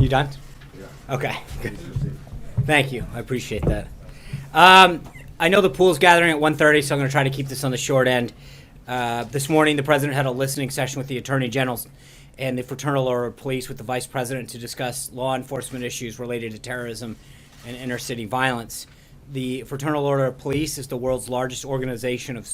You done? Yeah. Okay, good. Thank you. I appreciate that. I know the pool's gathering at 1:30, so I'm going to try to keep this on the short end. This morning, the president had a listening session with the attorney generals and the Fraternal Order of Police with the vice president to discuss law enforcement issues related to terrorism and inner-city violence. The Fraternal Order of Police is the world's largest organization of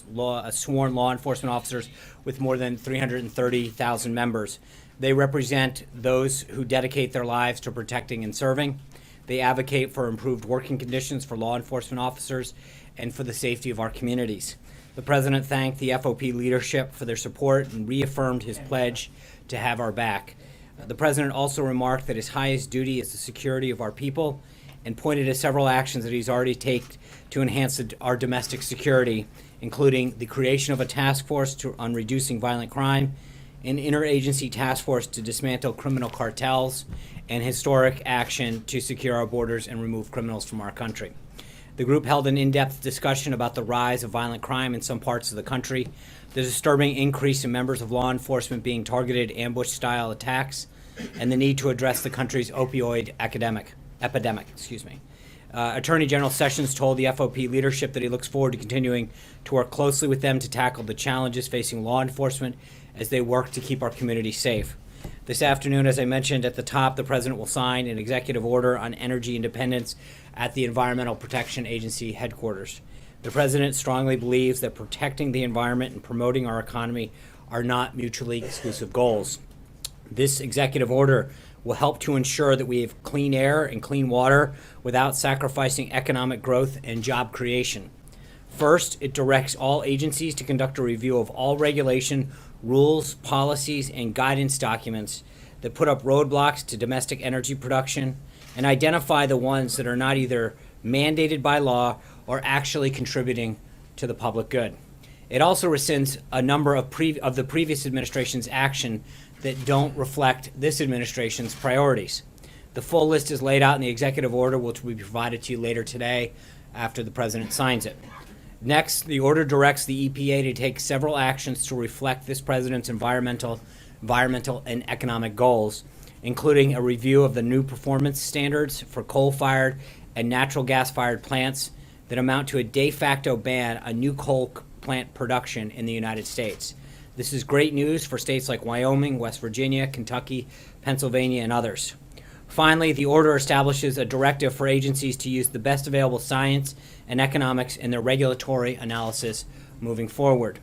sworn law enforcement officers with more than 330,000 members. They represent those who dedicate their lives to protecting and serving. They advocate for improved working conditions for law enforcement officers and for the safety of our communities. The president thanked the FOP leadership for their support and reaffirmed his pledge to have our back. The president also remarked that his highest duty is the security of our people and pointed to several actions that he's already taken to enhance our domestic security, including the creation of a task force on reducing violent crime, an interagency task force to dismantle criminal cartels, and historic action to secure our borders and remove criminals from our country. The group held an in-depth discussion about the rise of violent crime in some parts of the country, the disturbing increase in members of law enforcement being targeted ambush-style attacks, and the need to address the country's opioid epidemic. Attorney General Sessions told the FOP leadership that he looks forward to continuing to work closely with them to tackle the challenges facing law enforcement as they work to keep our community safe. This afternoon, as I mentioned at the top, the President will sign an executive order on energy independence at the Environmental Protection Agency headquarters. The President strongly believes that protecting the environment and promoting our economy are not mutually exclusive goals. This executive order will help to ensure that we have clean air and clean water without sacrificing economic growth and job creation. First, it directs all agencies to conduct a review of all regulation, rules, policies, and guidance documents that put up roadblocks to domestic energy production and identify the ones that are not either mandated by law or actually contributing to the public good. It also rescinds a number of the previous administration's action that don't reflect this administration's priorities. The full list is laid out in the executive order, which will be provided to you later today after the President signs it. Next, the order directs the EPA to take several actions to reflect this President's environmental and economic goals, including a review of the new performance standards for coal-fired and natural gas-fired plants that amount to a de facto ban on new coal plant production in the United States. This is great news for states like Wyoming, West Virginia, Kentucky, Pennsylvania, and others. Finally, the order establishes a directive for agencies to use the best available science and economics in their regulatory analysis moving forward.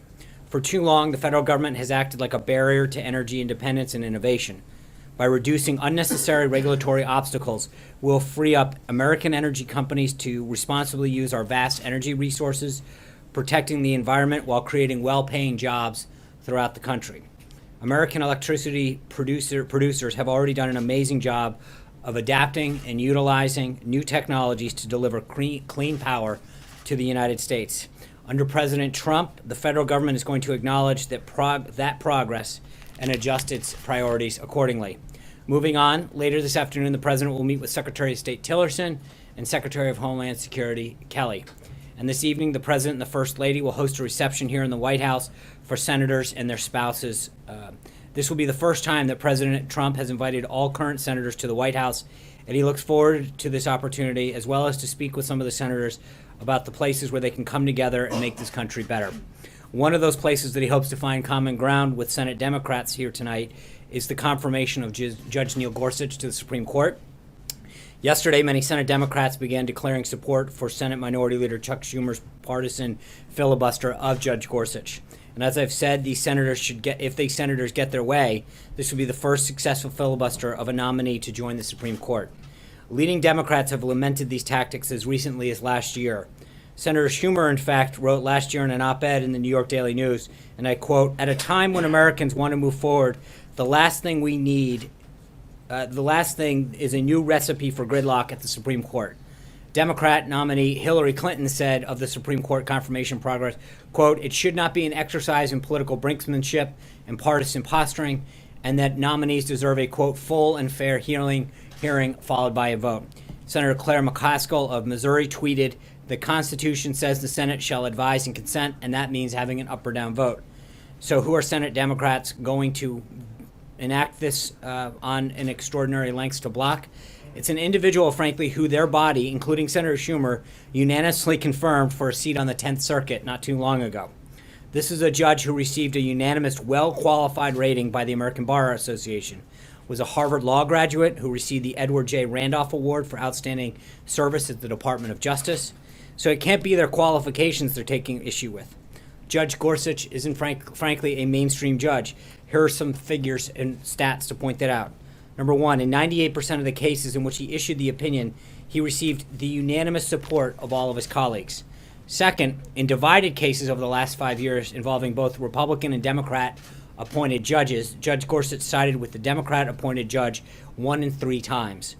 For too long, the federal government has acted like a barrier to energy independence and innovation. By reducing unnecessary regulatory obstacles, we'll free up American energy companies to responsibly use our vast energy resources, protecting the environment while creating well-paying jobs throughout the country. American electricity producers have already done an amazing job of adapting and utilizing new technologies to deliver clean power to the United States. Under President Trump, the federal government is going to acknowledge that progress and adjust its priorities accordingly. Moving on, later this afternoon, the President will meet with Secretary of State Tillerson and Secretary of Homeland Security Kelly. And this evening, the President and the First Lady will host a reception here in the White House for senators and their spouses. This will be the first time that President Trump has invited all current senators to the White House, and he looks forward to this opportunity, as well as to speak with some of the senators about the places where they can come together and make this country better. One of those places that he hopes to find common ground with Senate Democrats here tonight is the confirmation of Judge Neil Gorsuch to the Supreme Court. Yesterday, many Senate Democrats began declaring support for Senate Minority Leader Chuck Schumer's partisan filibuster of Judge Gorsuch. And as I've said, if these senators get their way, this will be the first successful filibuster of a nominee to join the Supreme Court. Leading Democrats have lamented these tactics as recently as last year. Senator Schumer, in fact, wrote last year in an op-ed in the New York Daily News, and I quote, "At a time when Americans want to move forward, the last thing is a new recipe for gridlock at the Supreme Court." Democrat nominee Hillary Clinton said of the Supreme Court confirmation progress, quote, "It should not be an exercise in political brinksmanship and partisan posturing, and that nominees deserve a, quote, full and fair hearing followed by a vote." Senator Claire McCaskill of Missouri tweeted, "The Constitution says the Senate shall advise and consent, and that means having an up or down vote." So who are Senate Democrats going to enact this on an extraordinary lengths to block? It's an individual, frankly, who their body, including Senator Schumer, unanimously confirmed for a seat on the 10th Circuit not too long ago. This is a judge who received a unanimous, well-qualified rating by the American Bar Association, was a Harvard Law graduate who received the Edward J. Randolph Award for outstanding service at the Department of Justice. So it can't be their qualifications they're taking issue with. Judge Gorsuch isn't frankly a mainstream judge. Here are some figures and stats to point that out. Number one, in 98% of the cases in which he issued the opinion, he received the unanimous support of all of his colleagues. Second, in divided cases over the last 5 years involving both Republican and Democrat appointed judges, Judge Gorsuch sided with the Democrat appointed judge 1 in 3 times.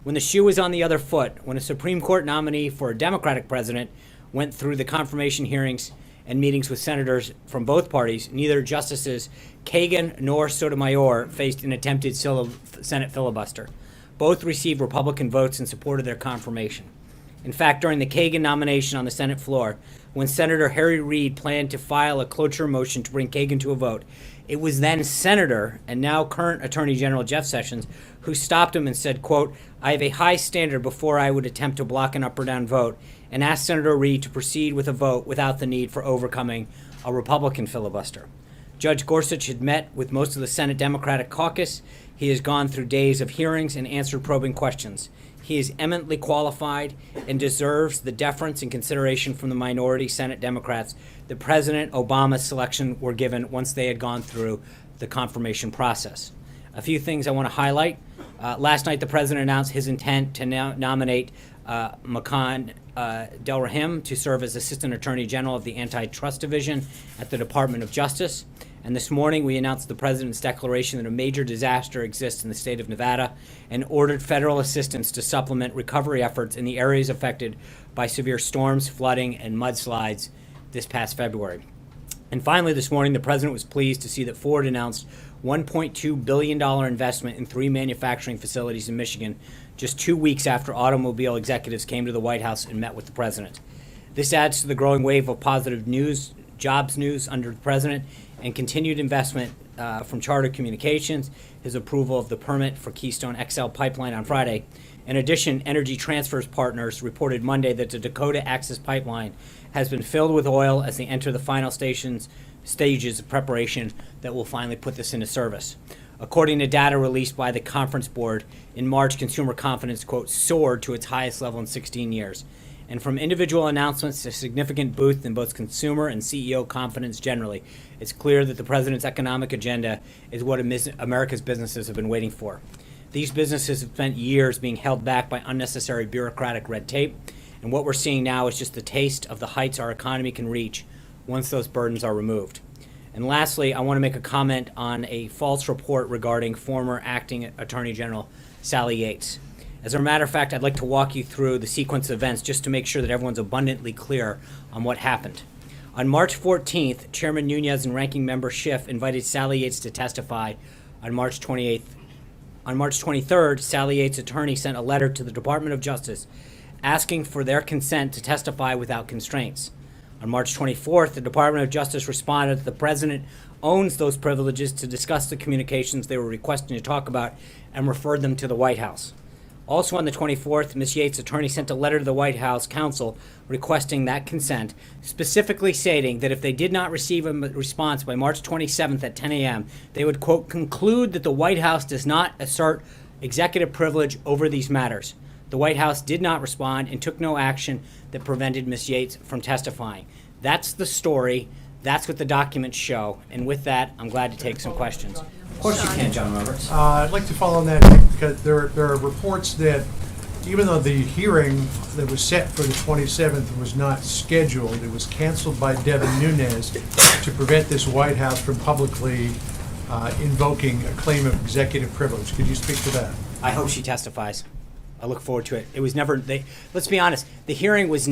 When the shoe was on the other foot, when a Supreme Court nominee for a Democratic president went through the confirmation hearings and meetings with senators from both parties, neither Justices Kagan nor Sotomayor faced an attempted Senate filibuster. Both received Republican votes in support of their confirmation. In fact, during the Kagan nomination on the Senate floor, when Senator Harry Reid planned to file a cloture motion to bring Kagan to a vote, it was then Senator and now current Attorney General Jeff Sessions who stopped him and said, quote, "I have a high standard before I would attempt to block an up or down vote," and asked Senator Reid to proceed with a vote without the need for overcoming a Republican filibuster. Judge Gorsuch had met with most of the Senate Democratic caucus. He has gone through days of hearings and answered probing questions. He is eminently qualified and deserves the deference and consideration from the minority Senate Democrats that President Obama's selection were given once they had gone through the confirmation process. A few things I want to highlight. Last night, the president announced his intent to nominate Makan Delrahim to serve as Assistant Attorney General of the Antitrust Division at the Department of Justice. And this morning, we announced the president's declaration that a major disaster exists in the state of Nevada and ordered federal assistance to supplement recovery efforts in the areas affected by severe storms, flooding, and mudslides this past February. And finally, this morning, the president was pleased to see that Ford announced $1.2 billion investment in 3 manufacturing facilities in Michigan just 2 weeks after automobile executives came to the White House and met with the president. This adds to the growing wave of positive news, jobs news under the president, and continued investment from Charter Communications, his approval of the permit for Keystone XL pipeline on Friday. In addition, Energy Transfer's partners reported Monday that the Dakota Access Pipeline has been filled with oil as they enter the final stages of preparation that will finally put this into service. According to data released by the Conference Board, in March, consumer confidence, quote, soared to its highest level in 16 years. And from individual announcements to significant boost in both consumer and CEO confidence generally, it's clear that the president's economic agenda is what America's businesses have been waiting for. These businesses have spent years being held back by unnecessary bureaucratic red tape, and what we're seeing now is just the taste of the heights our economy can reach once those burdens are removed. And lastly, I want to make a comment on a false report regarding former acting Attorney General Sally Yates. As a matter of fact, I'd like to walk you through the sequence of events just to make sure that everyone's abundantly clear on what happened. On March 14th, Chairman Nunes and Ranking Member Schiff invited Sally Yates to testify on March 28th. On March 23rd, Sally Yates' attorney sent a letter to the Department of Justice asking for their consent to testify without constraints. On March 24th, the Department of Justice responded that the president owns those privileges to discuss the communications they were requesting to talk about and referred them to the White House. Also on the 24th, Ms. Yates' attorney sent a letter to the White House counsel requesting that consent, specifically stating that if they did not receive a response by March 27th at 10 a.m., they would, quote, conclude that the White House does not assert executive privilege over these matters. The White House did not respond and took no action that prevented Ms. Yates from testifying. That's the story. That's what the documents show. And with that, I'm glad to take some questions. Of course you can, John Roberts. I'd like to follow on that because there are reports that even though the hearing that was set for the 27th was not scheduled, it was canceled by Devin Nunes to prevent this White House from publicly invoking a claim of executive privilege. Could you speak to that? I hope she testifies. I look forward to it. It was never, let's be honest, the hearing was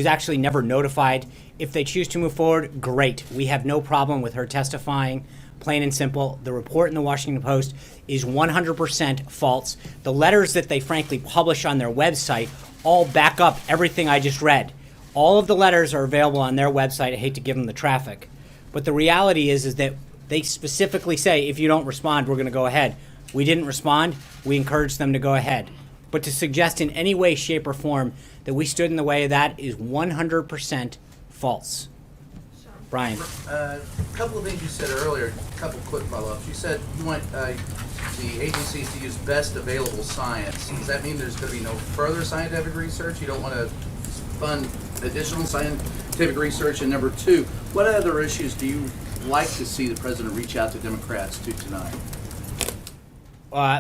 actually never notified. If they choose to move forward, great. We have no problem with her testifying. Plain and simple. The report in the Washington Post is 100% false. The letters that they frankly publish on their website all back up everything I just read. All of the letters are available on their website. I hate to give them the traffic. But the reality is that they specifically say, if you don't respond, we're going to go ahead. We didn't respond. We encouraged them to go ahead. But to suggest in any way, shape, or form that we stood in the way of that is 100% false. Brian. A couple of things you said earlier, a couple quick follow-ups. You said you want the agencies to use best available science. Does that mean there's going to be no further scientific research? You don't want to fund additional scientific research? And number two, what other issues do you like to see the president reach out to Democrats to tonight?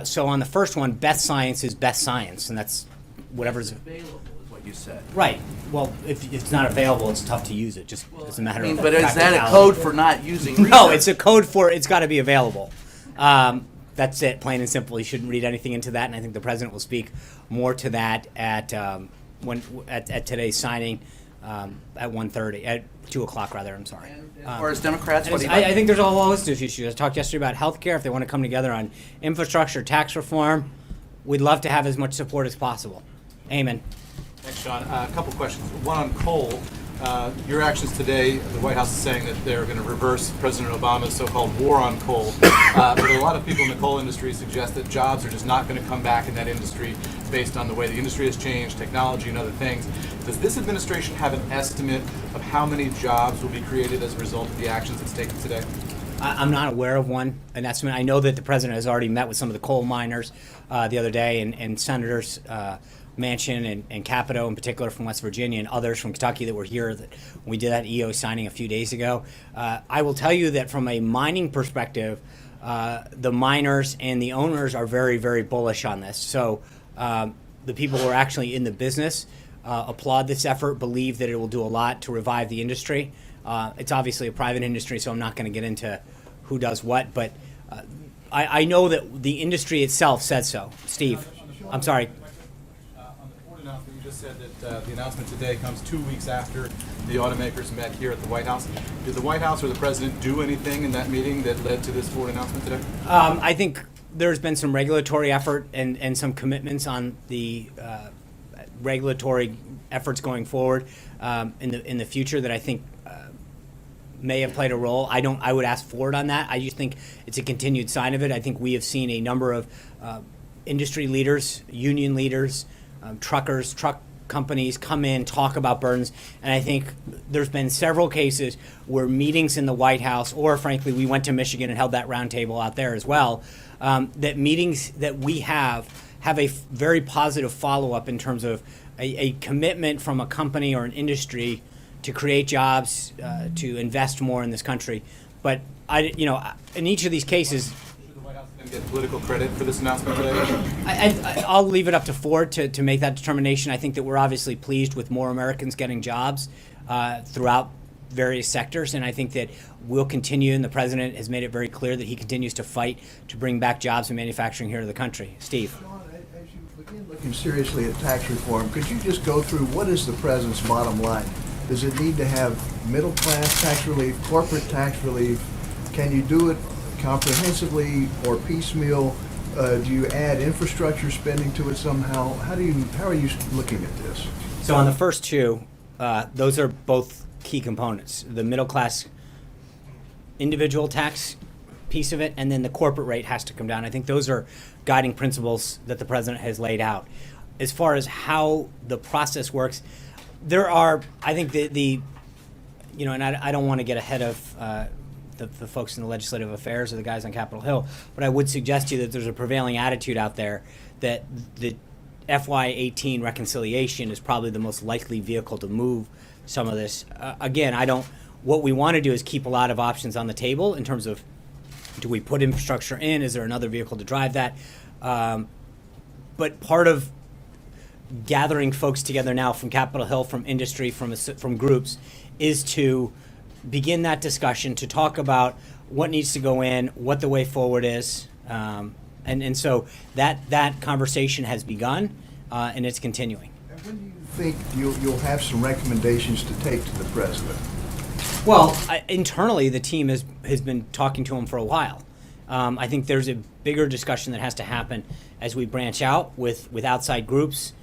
So on the first one, best science is best science, and that's whatever's available is what you said. Right. Well, if it's not available, it's tough to use it. Just as a matter of but is that a code for not using research? No, it's a code for it's got to be available. that's it, plain and simple. You shouldn't read anything into that, and I think the president will speak more to that at today's signing at 1:30, at 2 o'clock rather. I'm sorry. And as far as Democrats, what do you I think there's a whole host of issues. I talked yesterday about healthcare. If they want to come together on infrastructure, tax reform, we'd love to have as much support as possible. Amen. Thanks, Sean. A couple questions. One on coal. Your actions today, the White House is saying that they're going to reverse President Obama's so-called war on coal. But a lot of people in the coal industry suggest that jobs are just not going to come back in that industry based on the way the industry has changed, technology and other things. Does this administration have an estimate of how many jobs will be created as a result of the actions it's taken today? I'm not aware of an estimate. I know that the president has already met with some of the coal miners the other day, and Senators Manchin and Capito in particular from West Virginia and others from Kentucky that were here when we did that EO signing a few days ago. I will tell you that from a mining perspective, the miners and the owners are very, very bullish on this. So the people who are actually in the business applaud this effort, believe that it will do a lot to revive the industry. It's obviously a private industry, so I'm not going to get into who does what, but I know that the industry itself said so. Steve, I'm sorry. On the Ford announcement, you just said that the announcement today comes 2 weeks after the automakers met here at the White House. Did the White House or the president do anything in that meeting that led to this Ford announcement today? I think there's been some regulatory effort and some commitments on the regulatory efforts going forward in the future that I think may have played a role. I would ask Ford on that. I just think it's a continued sign of it. I think we have seen a number of industry leaders, union leaders, truckers, truck companies come in, talk about burdens, and I think there's been several cases where meetings in the White House, or frankly, we went to Michigan and held that roundtable out there as well, that meetings that we have a very positive follow-up in terms of a commitment from a company or an industry to create jobs, to invest more in this country. But in each of these cases, Should the White House then get political credit for this announcement today? I'll leave it up to Ford to make that determination. I think that we're obviously pleased with more Americans getting jobs throughout various sectors, and I think that we'll continue, and the president has made it very clear that he continues to fight to bring back jobs and manufacturing here to the country. Steve. Sean, as you begin looking seriously at tax reform, could you just go through what is the president's bottom line? Does it need to have middle-class tax relief, corporate tax relief? Can you do it comprehensively or piecemeal? Do you add infrastructure spending to it somehow? How are you looking at this? So on the first two, those are both key components. The middle-class individual tax piece of it, and then the corporate rate has to come down. I think those are guiding principles that the president has laid out. As far as how the process works, there are, I think and I don't want to get ahead of the folks in the legislative affairs or the guys on Capitol Hill, but I would suggest to you that there's a prevailing attitude out there that the FY18 reconciliation is probably the most likely vehicle to move some of this. Again, what we want to do is keep a lot of options on the table in terms of, do we put infrastructure in? Is there another vehicle to drive that? But part of gathering folks together now from Capitol Hill, from industry, from groups, is to begin that discussion, to talk about what needs to go in, what the way forward is. And so that conversation has begun, and it's continuing. And when do you think you'll have some recommendations to take to the president? Well, internally, the team has been talking to him for a while. I think there's a bigger discussion that has to happen as we branch out with outside groups,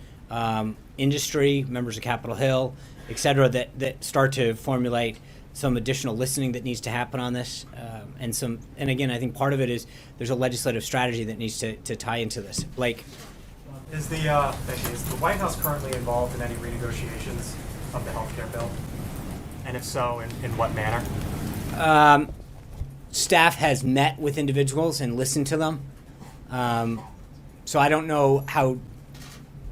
industry, members of Capitol Hill, et cetera, that start to formulate some additional listening that needs to happen on this. And again, I think part of it is there's a legislative strategy that needs to tie into this. Blake. Is the White House currently involved in any renegotiations of the health care bill? And if so, in what manner? Staff has met with individuals and listened to them. So I don't know how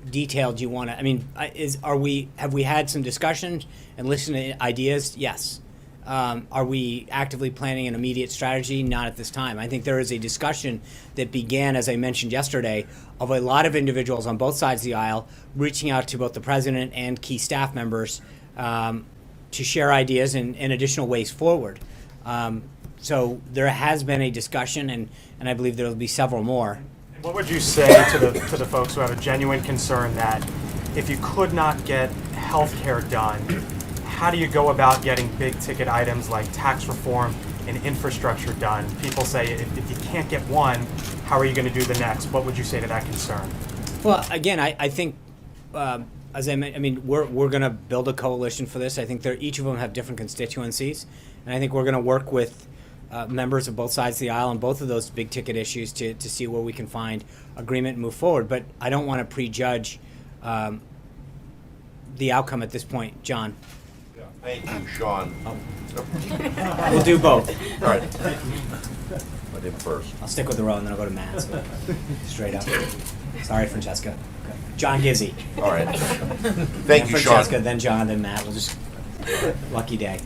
detailed you want to. I mean, have we had some discussions and listened to ideas? Yes. Are we actively planning an immediate strategy? Not at this time. I think there is a discussion that began, as I mentioned yesterday, of a lot of individuals on both sides of the aisle reaching out to both the president and key staff members to share ideas and additional ways forward. So there has been a discussion, and I believe there will be several more. What would you say to the folks who have a genuine concern that if you could not get health care done, how do you go about getting big ticket items like tax reform and infrastructure done? People say if you can't get one, how are you going to do the next? What would you say to that concern? Well, again, I think, as I mean, we're going to build a coalition for this. I think each of them have different constituencies, and I think we're going to work with members of both sides of the aisle on both of those big ticket issues to see where we can find agreement and move forward. But I don't want to prejudge the outcome at this point. John? Yeah. Thank you, Sean. We'll do both. All right. But him first. I'll stick with the row and then I'll go to Matt. So straight up. Sorry, Francesca. Okay. John Gizzi. All right. Thank you, Sean. Francesca, then John, then Matt. We'll just lucky day.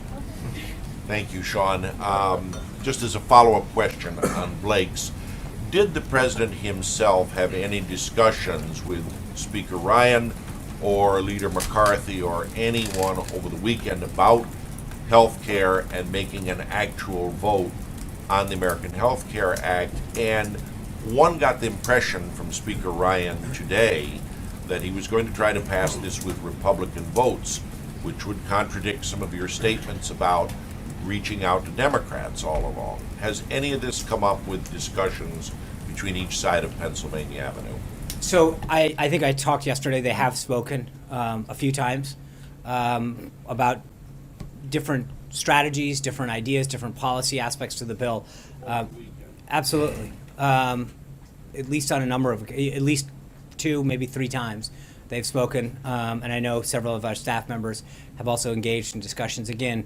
Thank you, Sean. Just as a follow-up question on Blake's, did the president himself have any discussions with Speaker Ryan or Leader McCarthy or anyone over the weekend about health care and making an actual vote on the American Health Care Act? And one got the impression from Speaker Ryan today that he was going to try to pass this with Republican votes, which would contradict some of your statements about reaching out to Democrats all along. Has any of this come up with discussions between each side of Pennsylvania Avenue? So I think I talked yesterday. They have spoken a few times about different strategies, different ideas, different policy aspects to the bill. Absolutely. At least on at least 2, maybe 3 times they've spoken. And I know several of our staff members have also engaged in discussions again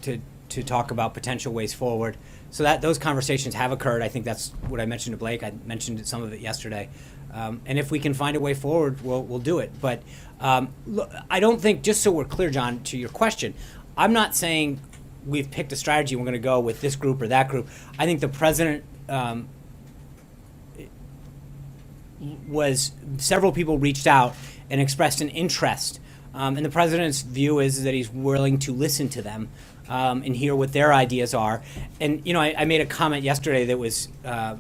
to talk about potential ways forward. So that those conversations have occurred. I think that's what I mentioned to Blake. I mentioned some of it yesterday. And if we can find a way forward, we'll do it. But look, I don't think, just so we're clear, John, to your question, I'm not saying we've picked a strategy, we're going to go with this group or that group. I think the president several people reached out and expressed an interest. And the president's view is that he's willing to listen to them and hear what their ideas are. And, I made a comment yesterday that was, that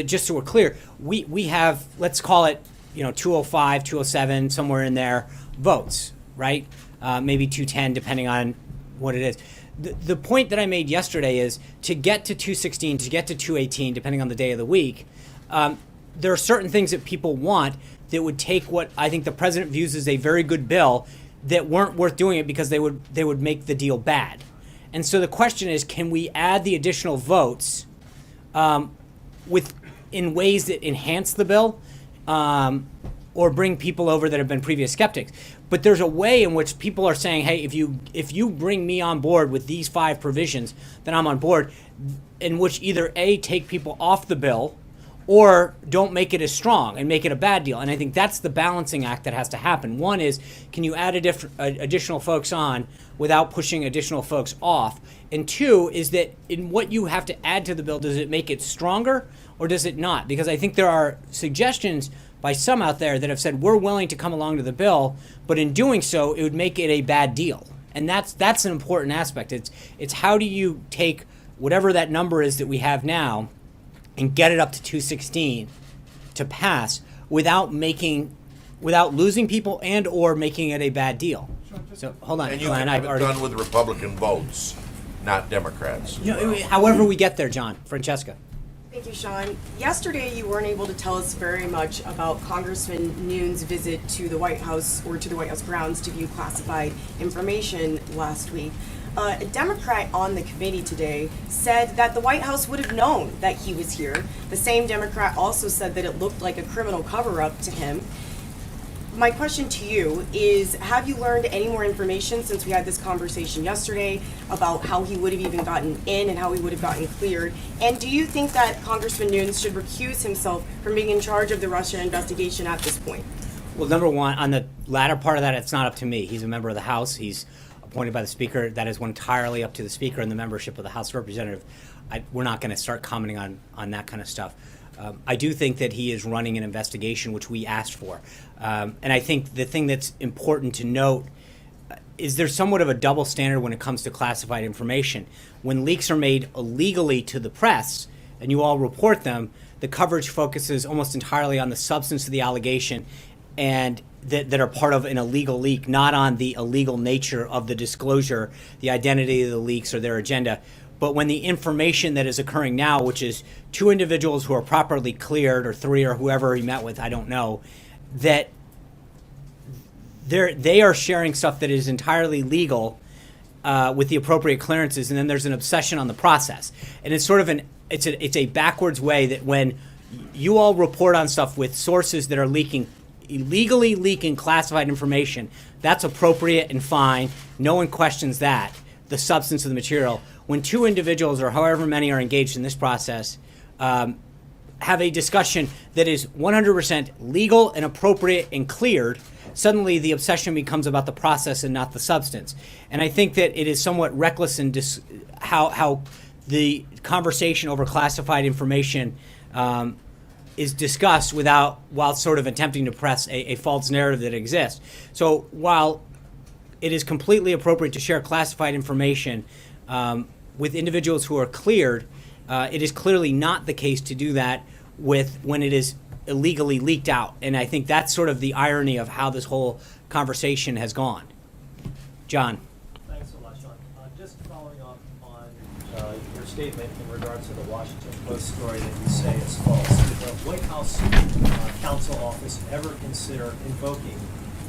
just so we're clear, we have, let's call it, 205, 207, somewhere in there, votes, right? Maybe 210, depending on what it is. The point that I made yesterday is to get to 216, to get to 218, depending on the day of the week, there are certain things that people want that would take what I think the president views as a very good bill that weren't worth doing it because they would make the deal bad. And so the question is, can we add the additional votes in ways that enhance the bill or bring people over that have been previous skeptics? But there's a way in which people are saying, hey, if you bring me on board with these 5 provisions, then I'm on board, in which either A, take people off the bill, or don't make it as strong and make it a bad deal. And I think that's the balancing act that has to happen. One is, can you add additional folks on without pushing additional folks off? And 2 is that in what you have to add to the bill, does it make it stronger or does it not? Because I think there are suggestions by some out there that have said, we're willing to come along to the bill, but in doing so, it would make it a bad deal. And that's an important aspect. It's how do you take whatever that number is that we have now and get it up to 216 to pass without losing people and or making it a bad deal. So hold on, And you Glenn, can I've have it already. done with Republican votes, not Democrats. However we get there, John. Francesca. Thank you, Sean. Yesterday, you weren't able to tell us very much about Congressman Nunes' visit to the White House or to the White House grounds to view classified information last week. A Democrat on the committee today said that the White House would have known that he was here. The same Democrat also said that it looked like a criminal cover-up to him. My question to you is, have you learned any more information since we had this conversation yesterday about how he would have even gotten in and how he would have gotten cleared? And do you think that Congressman Nunes should recuse himself from being in charge of the Russia investigation at this point? Well, number one, on the latter part of that, it's not up to me. He's a member of the House. He's appointed by the Speaker. That is entirely up to the Speaker and the membership of the House of Representatives. We're not going to start commenting on that kind of stuff. I do think that he is running an investigation, which we asked for. And I think the thing that's important to note is there somewhat of a double standard when it comes to classified information. When leaks are made illegally to the press, and you all report them, the coverage focuses almost entirely on the substance of the allegation and that are part of an illegal leak, not on the illegal nature of the disclosure, the identity of the leaks, or their agenda. But when the information that is occurring now, which is 2 individuals who are properly cleared, or 3, or whoever he met with, I don't know, that they are sharing stuff that is entirely legal with the appropriate clearances, and then there's an obsession on the process. And it's sort of it's a backwards way that when you all report on stuff with sources that are illegally leaking classified information, that's appropriate and fine. No one questions that, the substance of the material. When 2 individuals, or however many, are engaged in this process, have a discussion that is 100% legal and appropriate and cleared, suddenly the obsession becomes about the process and not the substance. And I think that it is somewhat reckless in how the conversation over classified information is discussed while sort of attempting to press a false narrative that exists. So while it is completely appropriate to share classified information with individuals who are cleared, it is clearly not the case to do that when it is illegally leaked out. And I think that's sort of the irony of how this whole conversation has gone. John. Thanks a lot, Sean. Just following up on your statement in regards to the Washington Post story that you say is false. Did the White House counsel office ever consider invoking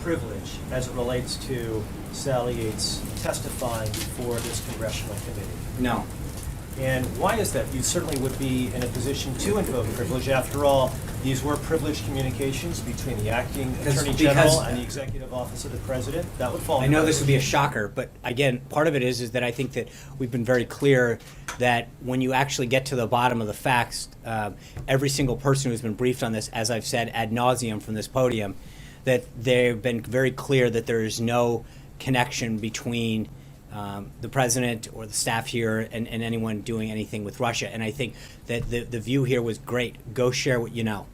privilege as it relates to Sally Yates testifying before this congressional committee? No. And why is that? You certainly would be in a position to invoke privilege. After all, these were privileged communications between the acting Attorney General and the Executive Office of the President. That would fall. I know this would be a shocker, but again, part of it is that I think that we've been very clear that when you actually get to the bottom of the facts, every single person who's been briefed on this, as I've said ad nauseum from this podium, that they've been very clear that there is no connection between the president or the staff here and anyone doing anything with Russia. And I think that the view here was great. Go share what you know.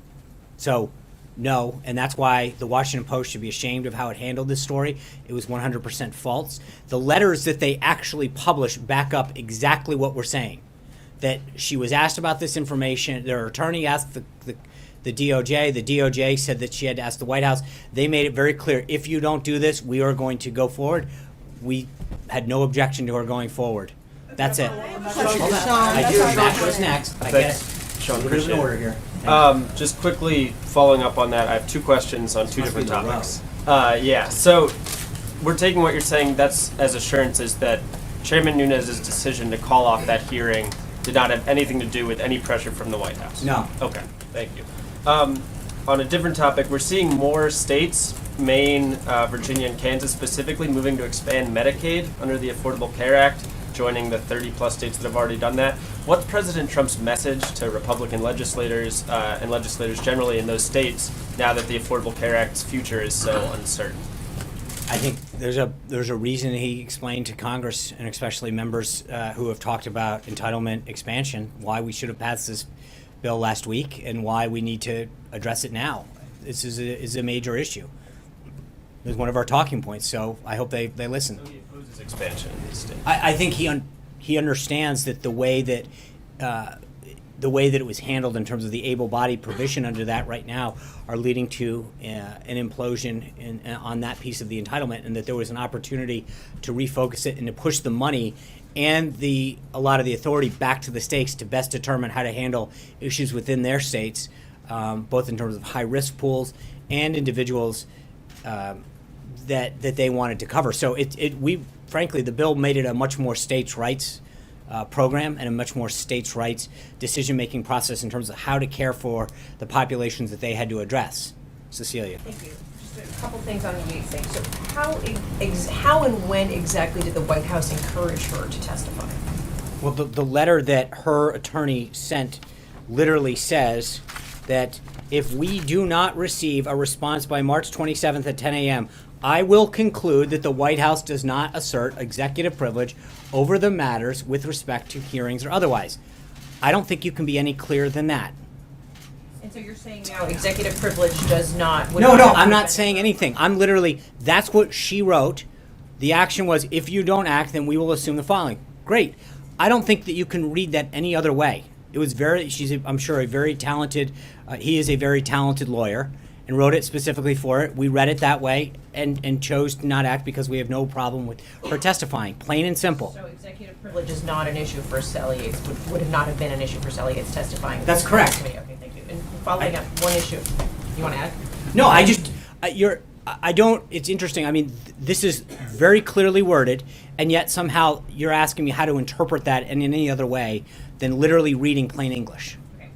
So, no, and that's why the Washington Post should be ashamed of how it handled this story. It was 100% false. The letters that they actually published back up exactly what we're saying. That she was asked about this information. Their attorney asked the DOJ. The DOJ said that she had to ask the White House. They made it very clear, if you don't do this, we are going to go forward. We had no objection to her going forward. That's it. I do. What's next? I get it. Sean, There's an order here. just quickly following up on that, I have 2 questions on 2 different topics. So we're taking what you're saying, that's as assurances that Chairman Nunes's decision to call off that hearing did not have anything to do with any pressure from the White House? No. Okay, thank you. On a different topic, we're seeing more states, Maine, Virginia, and Kansas specifically, moving to expand Medicaid under the Affordable Care Act, joining the 30-plus states that have already done that. What's President Trump's message to Republican legislators and legislators generally in those states now that the Affordable Care Act's future is so uncertain? I think there's a reason he explained to Congress, and especially members who have talked about entitlement expansion, why we should have passed this bill last week and why we need to address it now. This is a major issue. It was one of our talking points, so I hope they listen. So he opposes expansion in these states. I think he understands that the way that it was handled in terms of the able-bodied provision under that right now are leading to an implosion on that piece of the entitlement, and that there was an opportunity to refocus it and to push the money and a lot of the authority back to the states to best determine how to handle issues within their states, both in terms of high-risk pools and individuals that they wanted to cover. So frankly, the bill made it a much more states' rights program and a much more states' rights decision-making process in terms of how to care for the populations that they had to address. Cecilia. Thank you. Just a couple things on the Yates thing. So how and when exactly did the White House encourage her to testify? Well, the letter that her attorney sent literally says that if we do not receive a response by March 27th at 10 a.m., I will conclude that the White House does not assert executive privilege over the matters with respect to hearings or otherwise. I don't think you can be any clearer than that. And so you're saying now executive privilege does not... No, I'm not saying anything. I'm literally, that's what she wrote. The action was, if you don't act, then we will assume the following. Great. I don't think that you can read that any other way. It was I'm sure, a very talented, he is a very talented lawyer and wrote it specifically for it. We read it that way and chose to not act because we have no problem with her testifying, plain and simple. So executive privilege is not an issue for Sally Yates, would have not have been an issue for Sally Yates testifying. That's correct. Okay, thank you. And following up, one issue, you want to add? No, I don't, it's interesting. I mean, this is very clearly worded, and yet somehow you're asking me how to interpret that in any other way than literally reading plain English. Okay.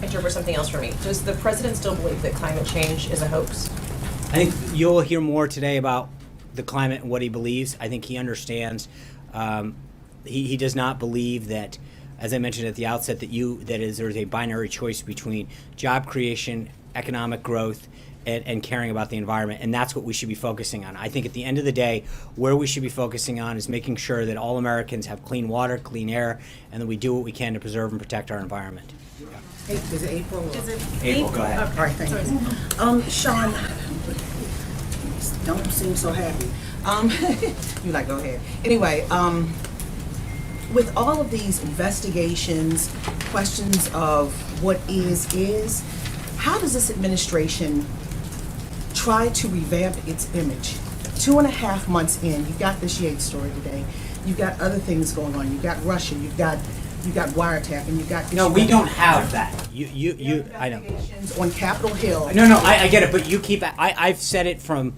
Interpret something else for me. Does the president still believe that climate change is a hoax? I think you'll hear more today about the climate and what he believes. I think he understands. He does not believe that, as I mentioned at the outset, there's a binary choice between job creation, economic growth, and caring about the environment, and that's what we should be focusing on. I think at the end of the day, where we should be focusing on is making sure that all Americans have clean water, clean air, and that we do what we can to preserve and protect our environment. Is it April? April, go ahead. All right, thank you. Sean, don't seem so happy. You like, go ahead. Anyway, with all of these investigations, questions of what is, how does this administration try to revamp its image? 2.5 months in, you've got this Yates story today. You've got other things going on. You've got Russia. You've got wiretap, and you've got. No, we don't have that. I know. On Capitol Hill. No, I get it, but you keep. I've said it from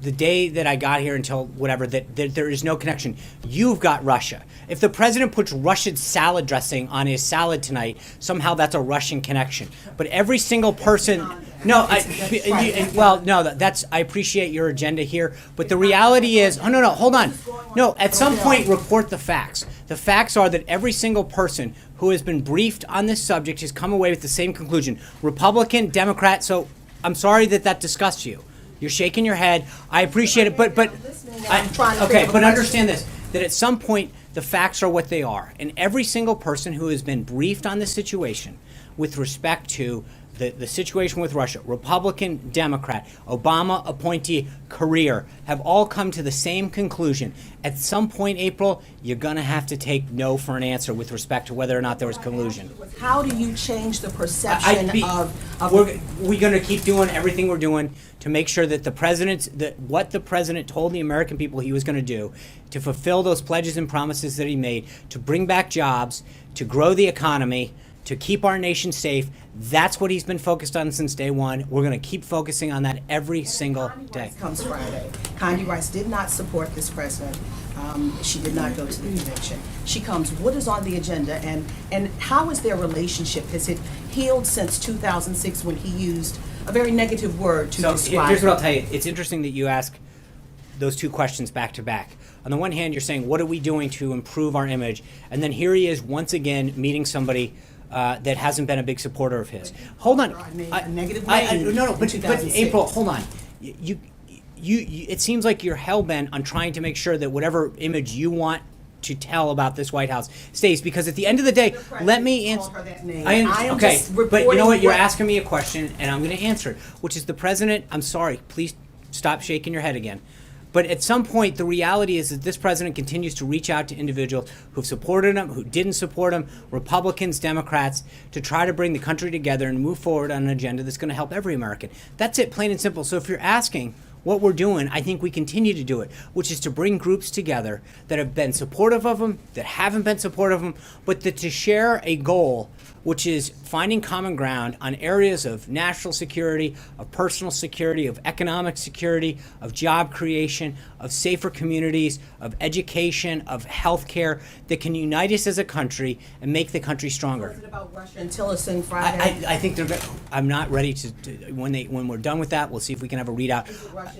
the day that I got here until whatever, that there is no connection. You've got Russia. If the president puts Russian salad dressing on his salad tonight, somehow that's a Russian connection. But every single person, that's, I appreciate your agenda here, but the reality is, hold on. No, at some point report the facts. The facts are that every single person who has been briefed on this subject has come away with the same conclusion. Republican, Democrat, so I'm sorry that disgusts you. You're shaking your head. I appreciate it, but understand this, that at some point the facts are what they are. And every single person who has been briefed on this situation with respect to the situation with Russia, Republican, Democrat, Obama appointee, career, have all come to the same conclusion. At some point, April, you're going to have to take no for an answer with respect to whether or not there was collusion. How do you change the perception We're going to keep doing everything we're doing to make sure that what the president told the American people he was going to do, to fulfill those pledges and promises that he made, to bring back jobs, to grow the economy, to keep our nation safe. That's what he's been focused on since day one. We're going to keep focusing on that every single day. Comes Friday. Condi Rice did not support this president. She did not go to the convention. She comes. What is on the agenda, and how is their relationship? Has it healed since 2006 when he used a very negative word to describe? Here's what I'll tell you. It's interesting that you ask those two questions back to back. On the one hand, you're saying, what are we doing to improve our image? And then here he is once again meeting somebody that hasn't been a big supporter of his. Hold on. But April, hold on. You, it seems like you're hell-bent on trying to make sure that whatever image you want to tell about this White House stays, because at the end of the day, let me answer. Okay, but you know what? You're asking me a question, and I'm going to answer it, which is the president. I'm sorry. Please stop shaking your head again. But at some point, the reality is that this president continues to reach out to individuals who've supported him, who didn't support him, Republicans, Democrats, to try to bring the country together and move forward on an agenda that's going to help every American. That's it, plain and simple. So if you're asking what we're doing, I think we continue to do it, which is to bring groups together that have been supportive of him, that haven't been supportive of him, but to share a goal, which is finding common ground on areas of national security, of personal security, of economic security, of job creation, of safer communities, of education, of healthcare, that can unite us as a country and make the country stronger. Was it about Russia and Tillerson Friday? I think I'm not ready to when we're done with that, we'll see if we can have a readout.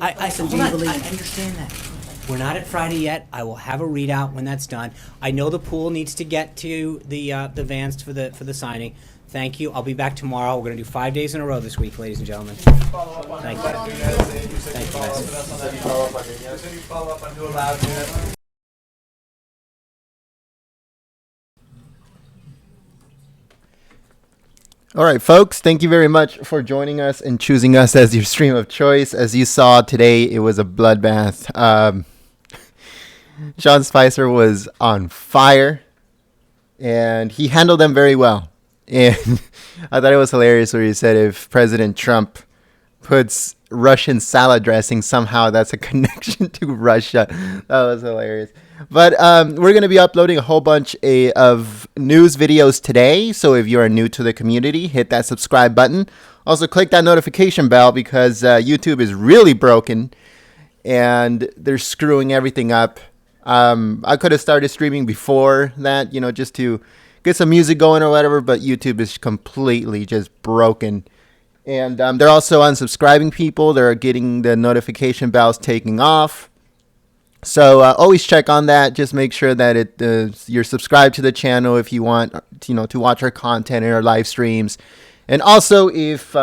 I understand that. We're not at Friday yet. I will have a readout when that's done. I know the pool needs to get to the vans for the signing. Thank you. I'll be back tomorrow. We're going to do 5 days in a row this week, ladies and gentlemen. Thank you. All right, folks, thank you very much for joining us and choosing us as your stream of choice. As you saw today, it was a bloodbath. Sean Spicer was on fire, and he handled them very well. And I thought it was hilarious where he said if President Trump puts Russian salad dressing, somehow that's a connection to Russia. That was hilarious. But we're going to be uploading a whole bunch of news videos today. So if you are new to the community, hit that subscribe button. Also, click that notification bell because YouTube is really broken and they're screwing everything up. I could have started streaming before that, just to get some music going or whatever, but YouTube is completely just broken. And they're also unsubscribing people. They're getting the notification bells taken off. So always check on that. Just make sure that you're subscribed to the channel if you want, to watch our content and our live streams. And also if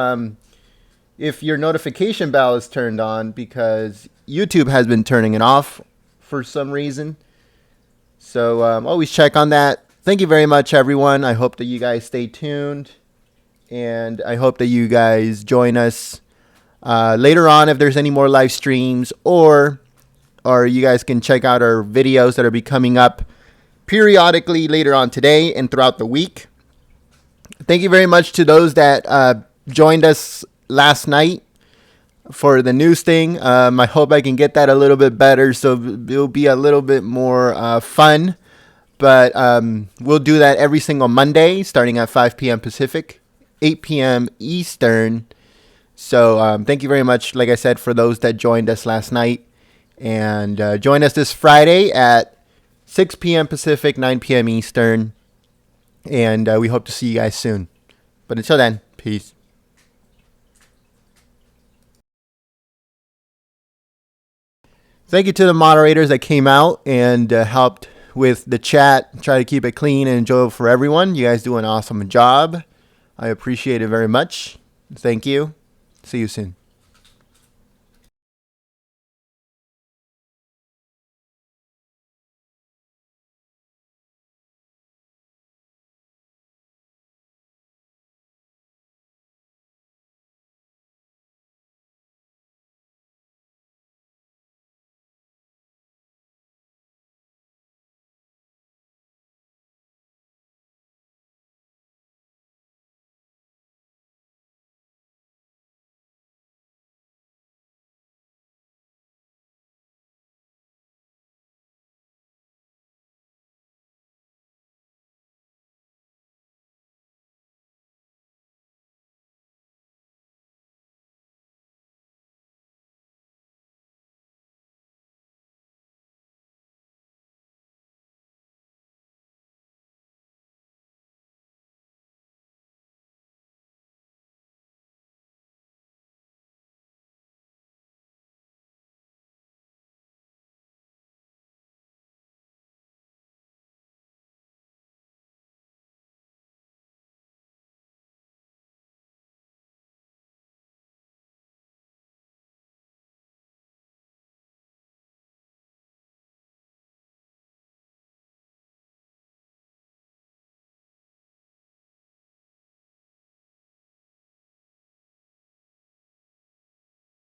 your notification bell is turned on, because YouTube has been turning it off for some reason. So always check on that. Thank you very much, everyone. I hope that you guys stay tuned. And I hope that you guys join us later on if there's any more live streams, or you guys can check out our videos that will be coming up periodically later on today and throughout the week. Thank you very much to those that joined us last night for the news thing. I hope I can get that a little bit better so it'll be a little bit more fun. But we'll do that every single Monday starting at 5 p.m. Pacific, 8 p.m. Eastern. So thank you very much, like I said, for those that joined us last night. And join us this Friday at 6 p.m. Pacific, 9 p.m. Eastern. And we hope to see you guys soon. But until then, peace. Thank you to the moderators that came out and helped with the chat. Try to keep it clean and enjoyable for everyone. You guys do an awesome job. I appreciate it very much. Thank you. See you soon.